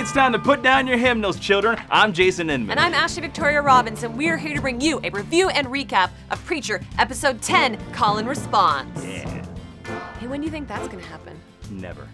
It's time to put down your hymnals, children. I'm Jason Inman. And I'm Ashley Victoria Robinson. We are here to bring you a review and recap of Preacher, Episode 10, Call and Response. Yeah. Hey, when do you think that's going to happen? Never.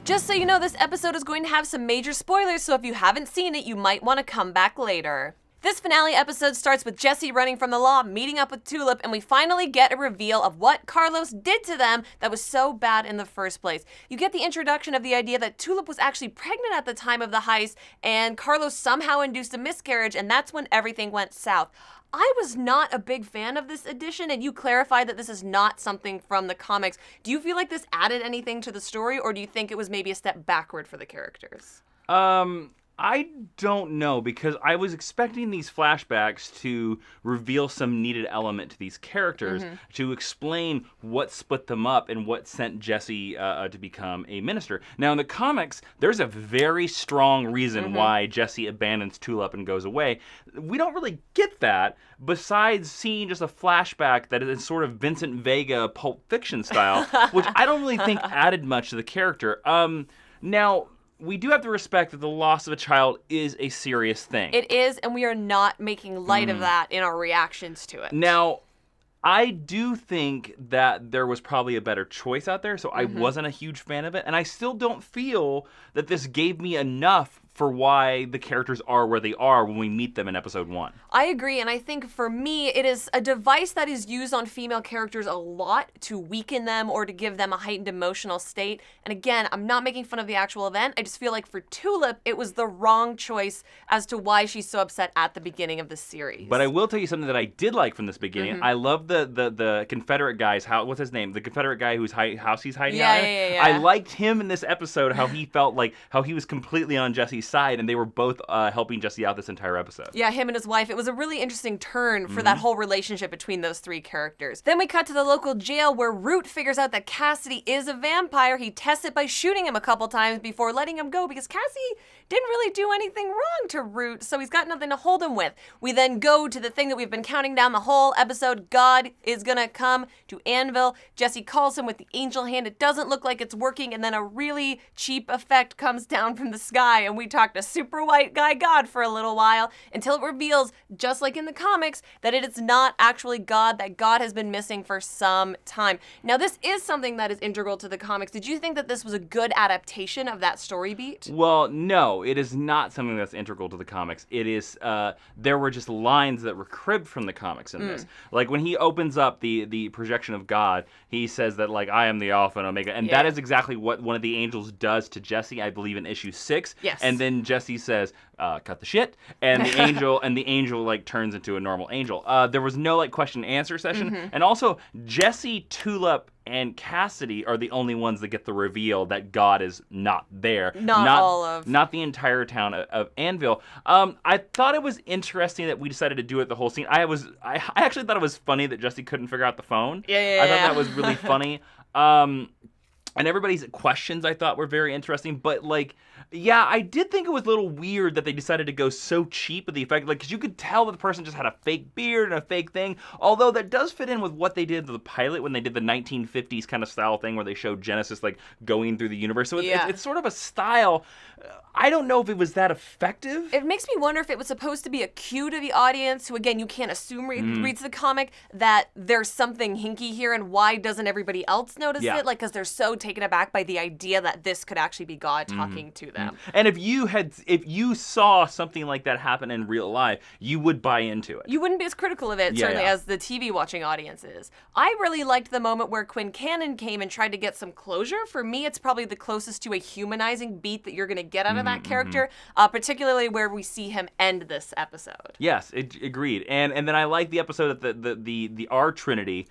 Just so you know, this episode is going to have some major spoilers, so if you haven't seen it, you might want to come back later. This finale episode starts with Jesse running from the law, meeting up with Tulip, and we finally get a reveal of what Carlos did to them that was so bad in the first place. You get the introduction of the idea that Tulip was actually pregnant at the time of the heist, and Carlos somehow induced a miscarriage, and that's when everything went south. I was not a big fan of this addition, and you clarified that this is not something from the comics. Do you feel like this added anything to the story, or do you think it was maybe a step backward for the characters? I don't know, because I was expecting these flashbacks to reveal some needed element to these characters, to explain what split them up and what sent Jesse to become a minister. Now, in the comics, there's a very strong reason why Jesse abandons Tulip and goes away. We don't really get that, besides seeing just a flashback that is sort of Vincent Vega Pulp Fiction style, which I don't really think added much to the character. Now, we do have to respect that the loss of a child is a serious thing. It is, and we are not making light of that in our reactions to it. Now, I do think that there was probably a better choice out there, so I wasn't a huge fan of it, and I still don't feel that this gave me enough for why the characters are where they are when we meet them in episode 1. I agree, and I think for me, it is a device that is used on female characters a lot to weaken them or to give them a heightened emotional state. And again, I'm not making fun of the actual event. I just feel like for Tulip, it was the wrong choice as to why she's so upset at the beginning of the series. But I will tell you something that I did like from this beginning. I love the Confederate guy's house. What's his name? The Confederate guy whose house he's hiding out in. Yeah. I liked him in this episode, how he felt like, how he was completely on Jesse's side, and they were both helping Jesse out this entire episode. Yeah, him and his wife. It was a really interesting turn for that whole relationship between those three characters. Then we cut to the local jail where Root figures out that Cassidy is a vampire. He tests it by shooting him a couple times before letting him go because Cassidy didn't really do anything wrong to Root, so he's got nothing to hold him with. We then go to the thing that we've been counting down the whole episode. God is gonna come to Anvil. Jesse calls him with the angel hand. It doesn't look like it's working, and then a really cheap effect comes down from the sky, and we talk to super white guy God for a little while until it reveals, just like in the comics, that it is not actually God, that God has been missing for some time. Now, this is something that is integral to the comics. Did you think that this was a good adaptation of that story beat? Well, no, it is not something that's integral to the comics. It is, there were just lines that were cribbed from the comics in this. Like when he opens up the projection of God, he says that, like, I am the Alpha and Omega, and that is exactly what one of the angels does to Jesse, I believe in issue 6. Yes. And then Jesse says, cut the shit, and the angel like turns into a normal angel. There was no like question and answer session, and also Jesse, Tulip, and Cassidy are the only ones that get the reveal that God is not there. Not the entire town of Anvil. I thought it was interesting that we decided to do it the whole scene. I actually thought it was funny that Jesse couldn't figure out the phone. I thought that was really funny. And everybody's questions I thought were very interesting, but like, yeah, I did think it was a little weird that they decided to go so cheap with the effect, like, because you could tell that the person just had a fake beard and a fake thing, although that does fit in with what they did to the pilot when they did the 1950s kind of style thing where they showed Genesis, like, going through the universe, so it's sort of a style. I don't know if it was that effective. It makes me wonder if it was supposed to be a cue to the audience, who again, you can't assume reads the comic, that there's something hinky here, and why doesn't everybody else notice it? Like, because they're so taken aback by the idea that this could actually be God talking to them. And if you saw something like that happen in real life, you would buy into it. You wouldn't be as critical of it, certainly, as the TV watching audience is. I really liked the moment where Quinn Cannon came and tried to get some closure. For me, it's probably the closest to a humanizing beat that you're going to get out of that character, particularly where we see him end this episode. Yes, agreed. And then I like the episode that the R Trinity,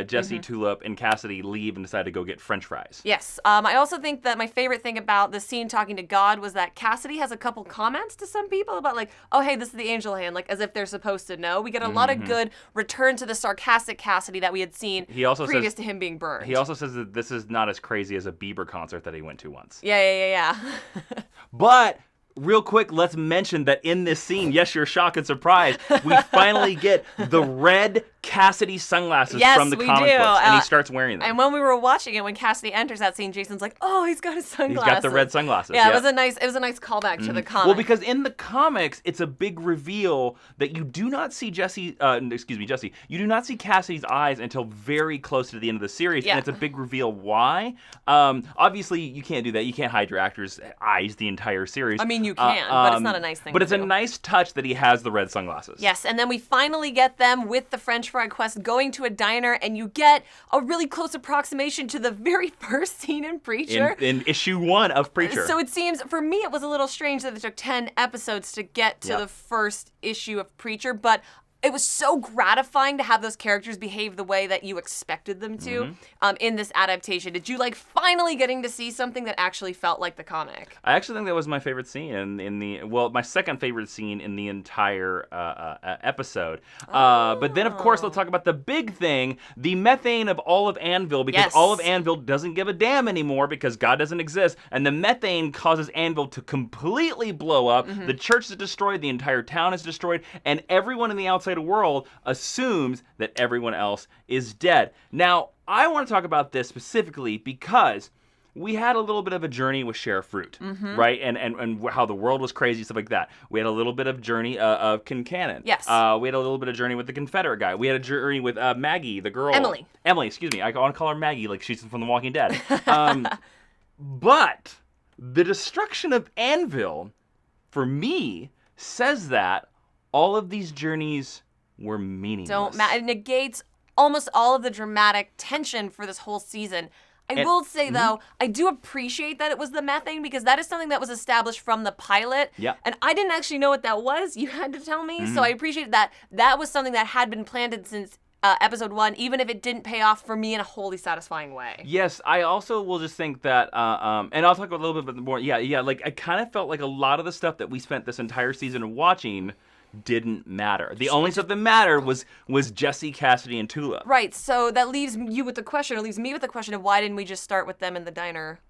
Jesse, Tulip, and Cassidy leave and decide to go get French fries. Yes. I also think that my favorite thing about the scene talking to God was that Cassidy has a couple comments to some people about like, oh, hey, this is the angel hand, like as if they're supposed to know. We get a lot of good return to the sarcastic Cassidy that we had seen previous to him being burned. He also says that this is not as crazy as a Bieber concert that he went to once. Yeah. But real quick, let's mention that in this scene, yes, you're shocked and surprised, we finally get the red Cassidy sunglasses Yes, from the we comic do. books, and he starts wearing them. And when we were watching it, when Cassidy enters that scene, Jason's like, "Oh, he's got his sunglasses." He's got the red sunglasses. Yeah, it was a nice callback to the comic. Well, because in the comics, it's a big reveal that you do not see Jesse. You do not see Cassidy's eyes until very close to the end of the series, and it's a big reveal. Why? Obviously, you can't do that. You can't hide your actors' eyes the entire series. I mean, you can, but it's not a nice thing. But it's a nice touch that he has the red sunglasses. Yes, and then we finally get them with the French fry quest going to a diner, and you get a really close approximation to the very first scene in Preacher. In issue 1 of Preacher. So it seems, for me, it was a little strange that it took 10 episodes to get to the first issue of Preacher, but it was so gratifying to have those characters behave the way that you expected them to in this adaptation. Did you like finally getting to see something that actually felt like the comic? I actually think that was my favorite scene my second favorite scene in the entire episode. But then, of course, let's talk about the big thing, the methane of all of Anvil, because all of Anvil doesn't give a damn anymore because God doesn't exist, and the methane causes Anvil to completely blow up. The church is destroyed, the entire town is destroyed, and everyone in the outside world assumes that everyone else is dead. Now, I want to talk about this specifically because we had a little bit of a journey with Sheriff Root, right? And how the world was crazy, stuff like that. We had a little bit of journey of Kincannon. Yes. We had a little bit of journey with the Confederate guy. We had a journey with Maggie, the girl. Emily, excuse me. I want to call her Maggie like she's from The Walking Dead. But the destruction of Anvil, for me, says that all of these journeys were meaningless. It negates almost all of the dramatic tension for this whole season. I will say, though, I do appreciate that it was the methane because that is something that was established from the pilot. Yeah. And I didn't actually know what that was. You had to tell me. So I appreciate that. That was something that had been planted since episode 1, even if it didn't pay off for me in a wholly satisfying way. Yes, I also will just think that, and I'll talk a little bit more. Yeah. Like, I kind of felt like a lot of the stuff that we spent this entire season watching didn't matter. The only stuff that mattered was Jesse, Cassidy, and Tula. Right, so that leaves you with the question, or leaves me with the question of why didn't we just start with them in the diner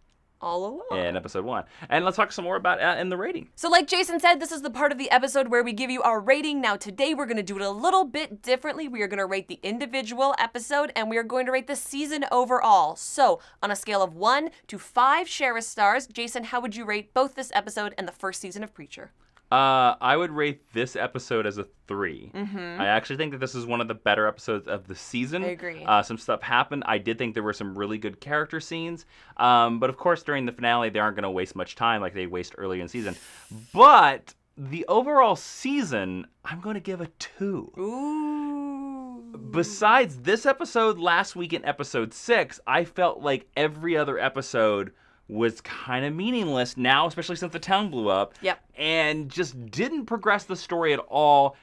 all along? In episode 1. And let's talk some more about in the rating. So like Jason said, this is the part of the episode where we give you our rating. Now today we're going to do it a little bit differently. We are going to rate the individual episode, and we are going to rate the season overall. So on a scale of 1 to 5 Sheriff stars, Jason, how would you rate both this episode and the first season of Preacher? I would rate this episode as a 3. I actually think that this is one of the better episodes of the season. I agree. Some stuff happened. I did think there were some really good character scenes. But of course, during the finale, they aren't going to waste much time like they waste early in the season. But the overall season, I'm going to give a 2. Ooh. Besides this episode, last week in episode 6, I felt like every other episode was kind of meaningless now, especially since the town blew up. Yep. And just didn't progress the story at all.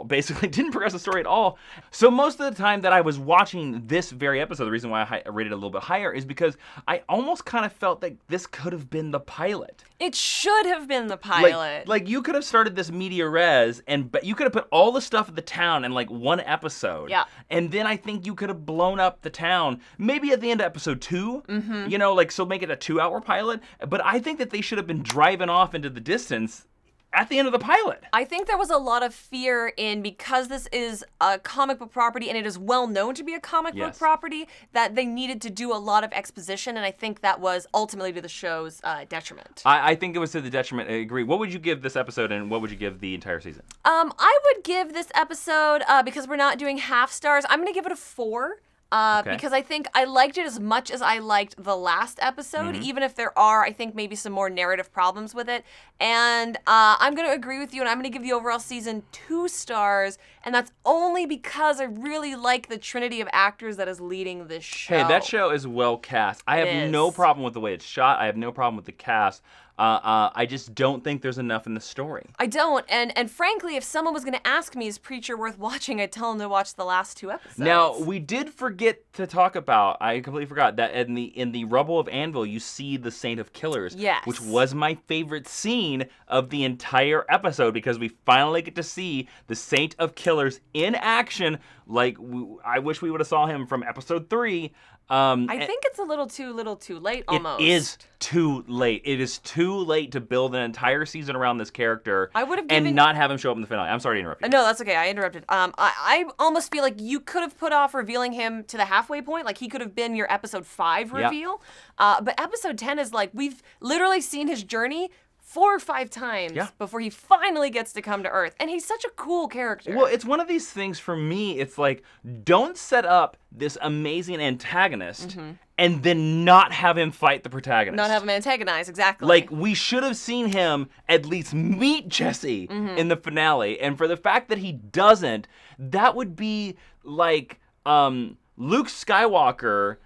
Basically didn't progress the story at all. So most of the time that I was watching this very episode, the reason why I rated it a little bit higher is because I almost kind of felt that this could have been the pilot. It should have been the pilot. Like you could have started this media res, but you could have put all the stuff of the town in like one episode. Yeah. And then I think you could have blown up the town, maybe at the end of episode 2. You know, like so make it a 2-hour pilot. But I think that they should have been driving off into the distance at the end of the pilot. I think there was a lot of fear because this is a comic book property and it is well known to be a comic book property, that they needed to do a lot of exposition, and I think that was ultimately to the show's detriment. I think it was to the detriment. I agree. What would you give this episode, and what would you give the entire season? I would give this episode, because we're not doing half stars, I'm going to give it a 4. Because I think I liked it as much as I liked the last episode, even if there are, I think, maybe some more narrative problems with it. And I'm going to agree with you, and I'm going to give the overall season 2 stars, and that's only because I really like the trinity of actors that is leading this show. Hey, that show is well cast. I have no problem with the way it's shot. I have no problem with the cast. I just don't think there's enough in the story. I don't, and frankly, if someone was going to ask me, is Preacher worth watching, I'd tell them to watch the last 2 episodes. Now, we did forget to talk about, I completely forgot, that in the rubble of Anvil, you see the Saint of Killers. Yes. Which was my favorite scene of the entire episode, because we finally get to see the Saint of Killers in action. Like, I wish we would have saw him from episode 3. I think it's a little too late almost. It is too late. It is too late to build an entire season around this character and not have him show up in the finale. I'm sorry to interrupt you. No, that's okay. I interrupted. I almost feel like you could have put off revealing him to the halfway point. Like, he could have been your episode 5 reveal. But episode 10 is like, we've literally seen his journey 4 or 5 times before he finally gets to come to Earth. And he's such a cool character. Well, it's one of these things for me, it's like, don't set up this amazing antagonist and then not have him fight the protagonist. Not have him antagonize, exactly. Like, we should have seen him at least meet Jesse in the finale. And for the fact that he doesn't, that would be like Luke Skywalker...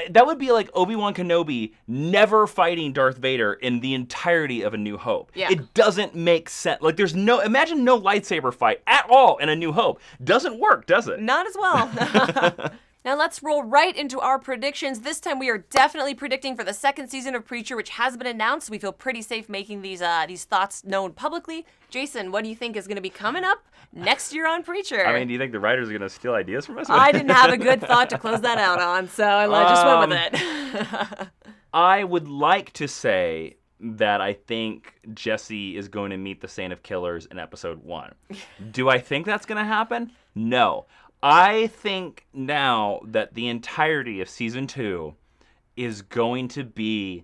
that would be like Obi-Wan Kenobi never fighting Darth Vader in the entirety of A New Hope. Yeah. It doesn't make sense. Like, imagine no lightsaber fight at all in A New Hope. Doesn't work, does it? Not as well. Now let's roll right into our predictions. This time we are definitely predicting for the 2nd season of Preacher, which has been announced. We feel pretty safe making these thoughts known publicly. Jason, what do you think is going to be coming up next year on Preacher? I mean, do you think the writers are going to steal ideas from us? I didn't have a good thought to close that out on, so I just went with it. I would like to say that I think Jesse is going to meet the Saint of Killers in episode 1. Do I think that's going to happen? No. I think now that the entirety of season 2 is going to be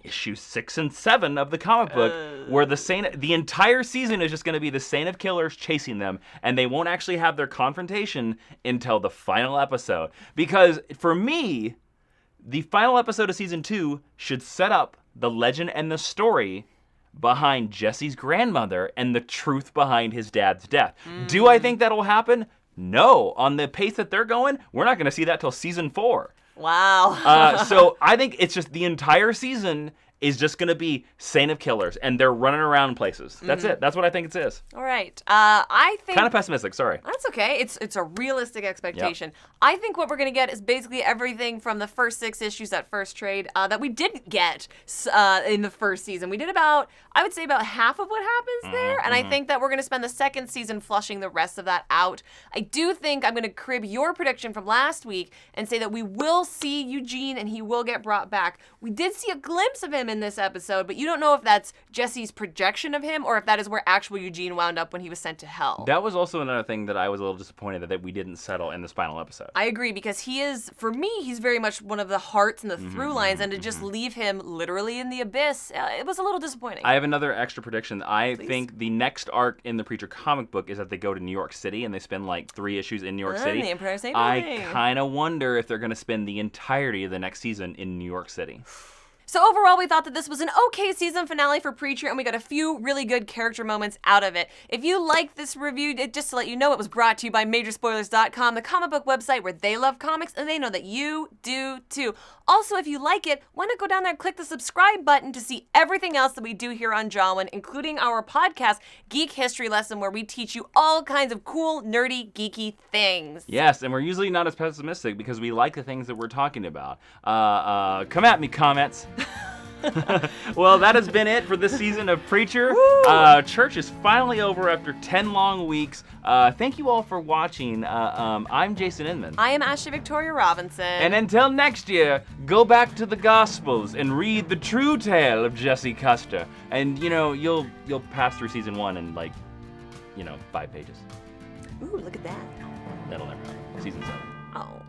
issues 6 and 7 of the comic book, where the entire season is just going to be the Saint of Killers chasing them, and they won't actually have their confrontation until the final episode. Because for me, the final episode of season 2 should set up the legend and the story behind Jesse's grandmother and the truth behind his dad's death. Do I think that'll happen? No. On the pace that they're going, we're not going to see that till season 4. Wow. So I think it's just the entire season is just going to be Saint of Killers, and they're running around places. That's it. That's what I think it is. All right. I think... Kind of pessimistic, sorry. That's okay. It's a realistic expectation. Yep. I think what we're going to get is basically everything from the first 6 issues at First Trade that we didn't get in the first season. We did about half of what happens there, and I think that we're going to spend the 2nd season flushing the rest of that out. I do think I'm going to crib your prediction from last week and say that we will see Eugene and he will get brought back. We did see a glimpse of him in this episode, but you don't know if that's Jesse's projection of him or if that is where actual Eugene wound up when he was sent to hell. That was also another thing that I was a little disappointed that we didn't settle in this final episode. I agree, because he is, for me, he's very much one of the hearts and the through lines, and to just leave him literally in the abyss, it was a little disappointing. I have another extra prediction. I think the next arc in the Preacher comic book is that they go to New York City and they spend like 3 issues in New York City. The Empire State Building. I kind of wonder if they're going to spend the entirety of the next season in New York City. So overall, we thought that this was an okay season finale for Preacher, and we got a few really good character moments out of it. If you like this review, just to let you know, it was brought to you by Majorspoilers.com, the comic book website where they love comics, and they know that you do too. Also, if you like it, why not go down there and click the subscribe button to see everything else that we do here on Jawiin, including our podcast, Geek History Lesson, where we teach you all kinds of cool, nerdy, geeky things. Yes, and we're usually not as pessimistic because we like the things that we're talking about. Come at me, comments. Well, that has been it for this season of Preacher. Church is finally over after 10 long weeks. Thank you all for watching. I'm Jason Inman. I am Ashley Victoria Robinson. And until next year, go back to the Gospels and read the true tale of Jesse Custer. And, you'll pass through season 1 in 5 pages. Ooh, look at that. That'll never happen. Season 7. Oh.